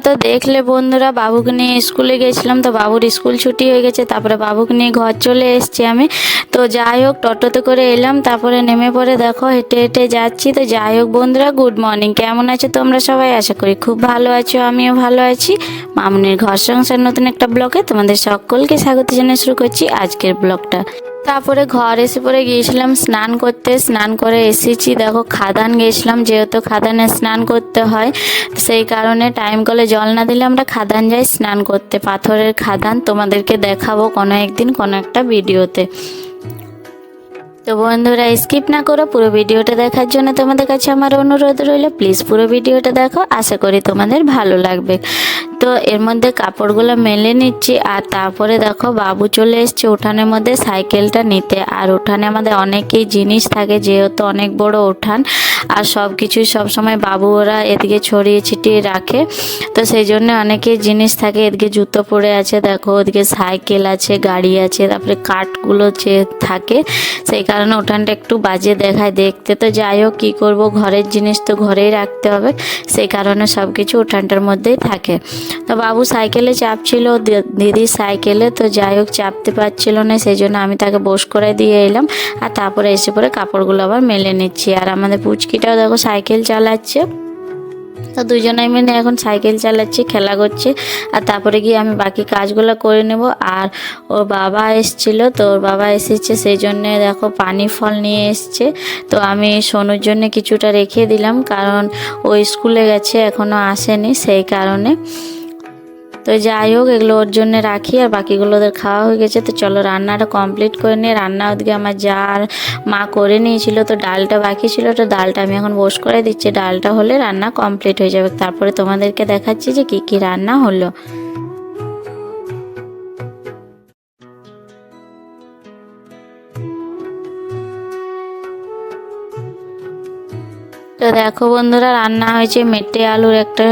তো দেখলে বন্ধুরা, বাবুকে নিয়ে স্কুলে গেছিলাম, তো বাবুর স্কুল ছুটি হয়ে গেছে, তারপরে বাবুকে নিয়ে ঘর চলে এসেছি আমি। তো যাই হোক, টোটোতে করে এলাম, তারপরে নেমে পড়ে দেখো হেঁটে হেঁটে যাচ্ছি। তো যাই হোক বন্ধুরা, গুড মর্নিং, কেমন আছো তোমরা সবাই? আশা করি খুব ভালো আছো, আমিও ভালো আছি। মামুনির ঘর সংসার নতুন একটা ব্লগে তোমাদের সকলকে স্বাগত জানিয়ে শুরু করছি আজকের ব্লগটা। তারপরে ঘর এসে পরে গিয়েছিলাম স্নান করতে, স্নান করে এসেছি। দেখো খাদান গেছিলাম, যেহেতু খাদানে স্নান করতে হয়, সেই কারণে টাইম কলে জল না দিলে আমরা খাদান যাই স্নান করতে। পাথরের খাদান তোমাদেরকে দেখাবো কোনো একদিন কোনো একটা ভিডিওতে। তো বন্ধুরা, স্কিপ না করো, পুরো ভিডিওটা দেখার জন্য তোমাদের কাছে আমার অনুরোধ রইল, প্লিজ পুরো ভিডিওটা দেখো, আশা করি তোমাদের ভালো লাগবে। তো এর মধ্যে কাপড়গুলো মেলে নিচ্ছি, আর তারপরে দেখো বাবু চলে এসছে উঠানের মধ্যে সাইকেলটা নিতে। আর উঠানে আমাদের অনেকেই জিনিস থাকে, যেহেতু অনেক বড় উঠান, আর সব কিছুই সবসময় বাবু ওরা এদিকে ছড়িয়ে ছিটিয়ে রাখে, তো সেই জন্য অনেকেই জিনিস থাকে। এদিকে জুতো পরে আছে দেখো, ওদিকে সাইকেল আছে, গাড়ি আছে, তারপরে কাঠগুলো যে থাকে, সেই কারণে উঠানটা একটু বাজে দেখায় দেখতে। তো যাই হোক, কী করবো, ঘরের জিনিস তো ঘরেই রাখতে হবে, সেই কারণে সব কিছু উঠানটার মধ্যেই থাকে। তো বাবু সাইকেলে চাপছিল দিদির সাইকেলে, তো যাই হোক চাপতে পারছিল না, সেই জন্য আমি তাকে বস করে দিয়ে এলাম। আর তারপরে এসে পরে কাপড়গুলো আবার মেলে নিচ্ছি। আর আমাদের পুচকিটাও দেখো সাইকেল চালাচ্ছে, তো দুজনে মিলে এখন সাইকেল চালাচ্ছি, খেলা করছে। আর তারপরে গিয়ে আমি বাকি কাজগুলো করে নেব। আর ওর বাবা এসছিল, তো ওর বাবা এসেছে, সেই জন্যে দেখো পানি ফল নিয়ে এসছে। তো আমি সোনুর জন্য কিছুটা রেখে দিলাম, কারণ ও স্কুলে গেছে এখনও আসেনি, সেই কারণে। তো যাই হোক, এগুলো ওর জন্য রাখি, আর বাকিগুলো ওদের খাওয়া হয়ে গেছে। তো চলো রান্নাটা কমপ্লিট করে নিয়ে, রান্না ওদিকে আমার যা আর মা করে নিয়েছিল, তো ডালটা বাকি ছিল, তো ডালটা আমি এখন বস করে দিচ্ছি। ডালটা হলে রান্না কমপ্লিট হয়ে যাবে, তারপরে তোমাদেরকে দেখাচ্ছি যে কী কী রান্না হলো। তো দেখো বন্ধুরা, রান্না হয়েছে মেটে আলুর একটা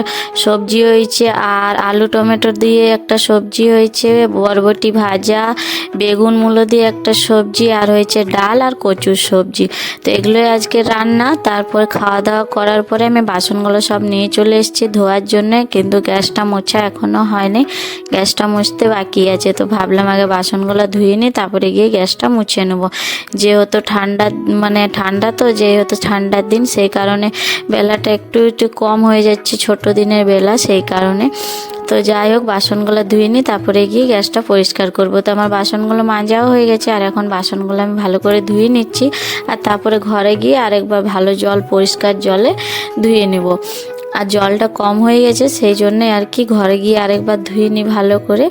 সবজি হয়েছে, আর আলু টমেটো দিয়ে একটা সবজি হয়েছে, বরবটি ভাজা, বেগুন মূলো দিয়ে একটা সবজি, আর হয়েছে ডাল আর কচুর সবজি। তো এগুলোই আজকে রান্না। তারপর খাওয়া দাওয়া করার পরে আমি বাসনগুলো সব নিয়ে চলে এসেছি ধোয়ার জন্যে, কিন্তু গ্যাসটা মোছা এখনও হয়নি, গ্যাসটা মুছতে বাকি আছে। তো ভাবলাম আগে বাসনগুলো ধুয়ে নিই, তারপরে গিয়ে গ্যাসটা মুছে নেবো। যেহেতু ঠান্ডা তো, যেহেতু ঠান্ডার দিন, সেই কারণে বেলাটা একটু কম হয়ে যাচ্ছে, ছোট দিনের বেলা, সেই কারণে। তো যাই হোক, বাসনগুলো ধুয়ে নিই, তারপরে গিয়ে গ্যাসটা পরিষ্কার করব। তো আমার বাসনগুলো মাজাও হয়ে গেছে, আর এখন বাসনগুলো আমি ভালো করে ধুয়ে নিচ্ছি। আর তারপরে ঘরে গিয়ে আরেকবার ভালো পরিষ্কার জলে ধুয়ে নেব। আর জলটা কম হয়ে গেছে, সেই জন্যে আর কি ঘরে গিয়ে আরেকবার ধুয়ে নিই ভালো করে।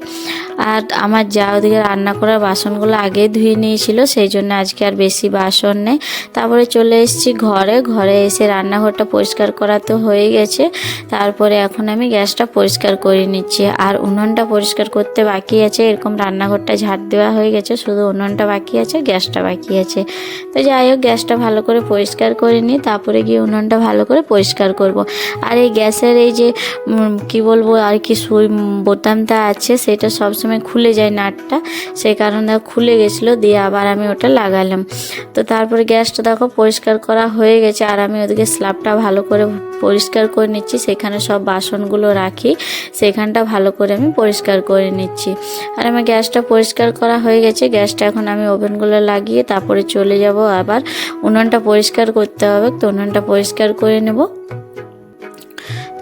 আর আমার যা ওদিকে রান্না করার বাসনগুলো আগে ধুয়ে নিয়েছিল, সেই জন্য আজকে আর বেশি বাসন নেই। তারপরে চলে এসেছি ঘরে এসে রান্নাঘরটা পরিষ্কার করা তো হয়ে গেছে। তারপরে এখন আমি গ্যাসটা পরিষ্কার করে নিচ্ছি, আর উনুনটা পরিষ্কার করতে বাকি আছে। এরকম রান্নাঘরটা ঝাড় দেওয়া হয়ে গেছে, শুধু উনুনটা বাকি আছে, গ্যাসটা বাকি আছে। তো যাই হোক, গ্যাসটা ভালো করে পরিষ্কার করে নিই, তারপরে গিয়ে উনুনটা ভালো করে পরিষ্কার করব। আর এই গ্যাসের এই যে কি বলবো আর কি, সুই বোতামটা আছে, সেটা সবসময় খুলে যায় নাটটা, সেই কারণে খুলে গেছিলো, দিয়ে আবার আমি ওটা লাগালাম। তো তারপরে গ্যাসটা দেখো পরিষ্কার করা হয়ে গেছে, আর আমি ওদিকে স্ল্যাবটা ভালো করে পরিষ্কার করে নিচ্ছি, সেখানে সব বাসনগুলো রাখি, সেখানটা ভালো করে আমি পরিষ্কার করে নিচ্ছি। আর আমার গ্যাসটা পরিষ্কার করা হয়ে গেছে, গ্যাসটা এখন আমি ওভেনগুলো লাগিয়ে তারপরে চলে যাব, আবার উনুনটা পরিষ্কার করতে হবে। তো উনুনটা পরিষ্কার করে নেব।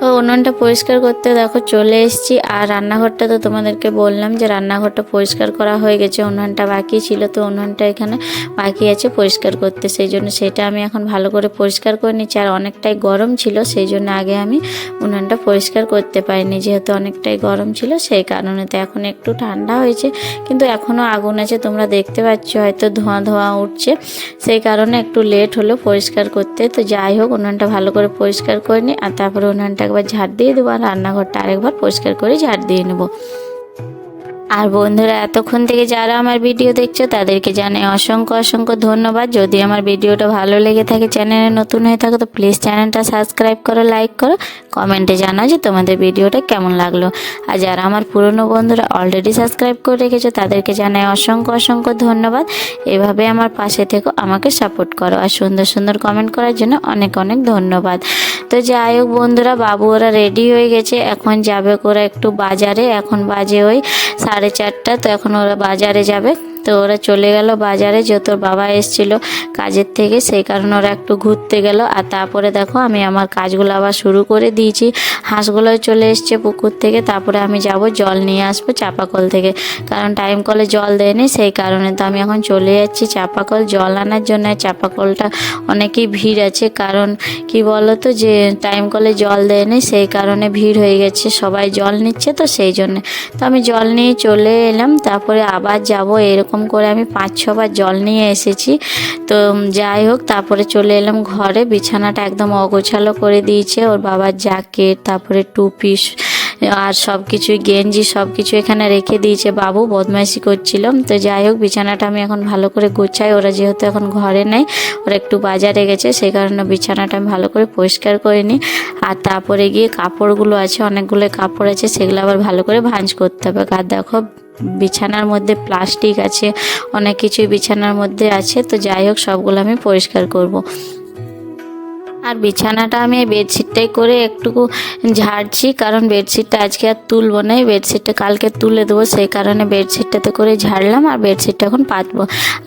তো উনুনটা পরিষ্কার করতে দেখো চলে এসেছি। আর রান্নাঘরটা তো তোমাদেরকে বললাম যে রান্নাঘরটা পরিষ্কার করা হয়ে গেছে, উনুনটা বাকি ছিল, তো উনুনটা এখানে বাকি আছে পরিষ্কার করতে, সেই জন্য সেটা আমি এখন ভালো করে পরিষ্কার করে নিচ্ছি। আর অনেকটাই গরম ছিল, সেই জন্য আগে আমি উনুনটা পরিষ্কার করতে পারিনি, যেহেতু অনেকটাই গরম ছিল, সেই কারণে। তো এখন একটু ঠান্ডা হয়েছে, কিন্তু এখনও আগুন আছে, তোমরা দেখতে পাচ্ছ হয়তো ধোঁয়া ধোঁয়া উঠছে, সেই কারণে একটু লেট হলো পরিষ্কার করতে। তো যাই হোক, উনুনটা ভালো করে পরিষ্কার করে নিই, আর তারপরে উনুনটা একবার ঝাড় দিয়ে দেবো, আর রান্নাঘরটা আরেকবার পরিষ্কার করে ঝাড় দিয়ে নেবো। আর বন্ধুরা এতক্ষণ থেকে যারা আমার ভিডিও দেখছো তাদেরকে জানাই অসংখ্য অসংখ্য ধন্যবাদ। যদি আমার ভিডিওটা ভালো লেগে থাকে, চ্যানেলে নতুন হয়ে থাকো তো প্লিজ চ্যানেলটা সাবস্ক্রাইব করো, লাইক করো, কমেন্টে জানাও যে তোমাদের ভিডিওটা কেমন লাগলো। আর যারা আমার পুরনো বন্ধুরা অলরেডি সাবস্ক্রাইব করে রেখেছো তাদেরকে জানাই অসংখ্য অসংখ্য ধন্যবাদ। এভাবে আমার পাশে থেকো, আমাকে সাপোর্ট করো আর সুন্দর সুন্দর কমেন্ট করার জন্য অনেক অনেক ধন্যবাদ। তো যাই হোক বন্ধুরা, বাবু ওরা রেডি হয়ে গেছে, এখন যাবে ওরা একটু বাজারে। এখন বাজে ওই 4:30, তো এখন ওরা বাজারে যাবে। তো ওরা চলে গেল বাজারে, যেহেতু ওর বাবা এসেছিল কাজের থেকে, সেই কারণে ওরা একটু ঘুরতে গেল। আর তারপরে দেখো আমি আমার কাজগুলো আবার শুরু করে দিয়েছি। হাঁসগুলো চলে এসছে পুকুর থেকে। তারপরে আমি যাব জল নিয়ে আসবো চাপাকল থেকে, কারণ টাইম কলে জল দেয়নি, সেই কারণে। তো আমি এখন চলে যাচ্ছি চাপাকল জল আনার জন্য। চাপাকলটা অনেকই ভিড় আছে, কারণ কি বলো তো, যে টাইম কলে জল দেয়নি, সেই কারণে ভিড় হয়ে গেছে, সবাই জল নিচ্ছে, তো সেই জন্যে। তো আমি জল নিয়ে চলে এলাম। তারপরে আবার যাব, এরকম করে আমি 5-6 বার জল নিয়ে এসেছি। তো যাই হোক, তারপরে চলে এলাম ঘরে। বিছানাটা একদম অগোছালো করে দিয়েছে। ওর বাবার জ্যাকেট, তারপরে টুপি আর সব কিছু, গেঞ্জি সব কিছু এখানে রেখে দিয়েছে। বাবু বদমাইশি করছিল। তো যাই হোক, বিছানাটা আমি এখন ভালো করে গোছাই। ওরা যেহেতু এখন ঘরে নেই, ওরা একটু বাজারে গেছে, সেই কারণে বিছানাটা আমি ভালো করে পরিষ্কার করে নিই। আর তারপরে গিয়ে কাপড়গুলো আছে, অনেকগুলো কাপড় আছে, সেগুলো আবার ভালো করে ভাঁজ করতে হবে। আর দেখো বিছানার মধ্যে প্লাস্টিক আছে, অনেক কিছুই বিছানার মধ্যে আছে। তো যাই হোক, সবগুলো আমি পরিষ্কার করব। আর বিছানাটা আমি এই বেডশিটটাই করে একটুকু ঝাড়ছি, কারণ বেডশিটটা আজকে আর তুলবো না, বেডশিটটা কালকে তুলে দেবো, সেই কারণে বেডশিটটাতে করে ঝাড়লাম। আর বেডশিটটা এখন পাতবো।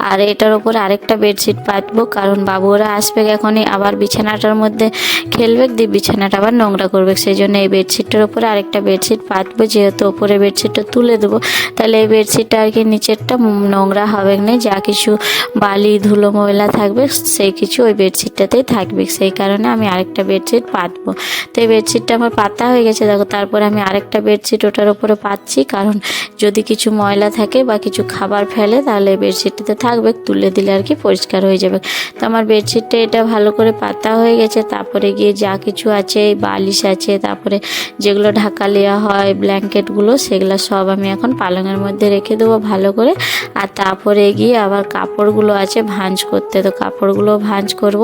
আর এটার ওপরে আরেকটা বেডশিট পাতবো, কারণ বাবুরা আসবে এখনই, আবার বিছানাটার মধ্যে খেলবে, দিয়ে বিছানাটা আবার নোংরা করবে, সেই জন্য এই বেডশিটটার ওপরে আরেকটা বেডশিট পাতবো। যেহেতু ওপরে বেডশিটটা তুলে দেবো, তাহলে এই বেডশিটটা আর কি নিচেরটা নোংরা হবে না, যা কিছু বালি ধুলো ময়লা থাকবে সেই কিছু ওই বেডশিটটাতেই থাকবে, সেই কারণে আমি আরেকটা বেডশিট পাতবো। তো এই বেডশিটটা আমার পাতা হয়ে গেছে দেখো। তারপরে আমি আরেকটা বেডশিট ওটার উপরে পাচ্ছি, কারণ যদি কিছু ময়লা থাকে বা কিছু খাবার ফেলে তাহলে এই বেডশিটটাতে থাকবে, তুলে দিলে আর কি পরিষ্কার হয়ে যাবে। তো আমার বেডশিটটা এটা ভালো করে পাতা হয়ে গেছে। তারপরে গিয়ে যা কিছু আছে, বালিশ আছে, তারপরে যেগুলো ঢাকা দেওয়া হয় ব্ল্যাঙ্কেটগুলো, সেগুলো সব আমি এখন পালঙের মধ্যে রেখে দেবো ভালো করে। আর তারপরে গিয়ে আবার কাপড়গুলো আছে ভাঁজ করতে, তো কাপড়গুলো ভাঁজ করব।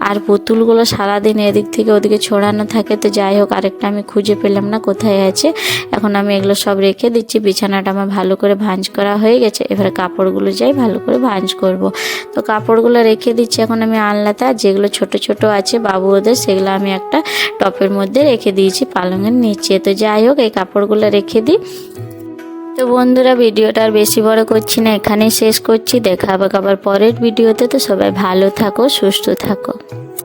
আর পুতুলগুলো সারাদিন এদিক থেকে ওদিকে ছড়ানো থাকে। তো যাই হোক, আরেকটা আমি খুঁজে পেলাম না কোথায় আছে। এখন আমি এগুলো সব রেখে দিচ্ছি। বিছানাটা আমার ভালো করে ভাঁজ করা হয়ে গেছে, এবারে কাপড়গুলো যাই ভালো করে ভাঁজ করব। তো কাপড়গুলো রেখে দিচ্ছি এখন আমি আলনাতে। আর যেগুলো ছোট ছোট আছে বাবু ওদের, সেগুলো আমি একটা টপের মধ্যে রেখে দিয়েছি পালঙের নিচে। তো যাই হোক, এই কাপড়গুলো রেখে দিই। তো বন্ধুরা, ভিডিওটা আর বেশি বড় করছি না, এখানেই শেষ করছি। দেখা হবে আবার পরের ভিডিওতে। তো সবাই ভালো থাকো, সুস্থ থাকো।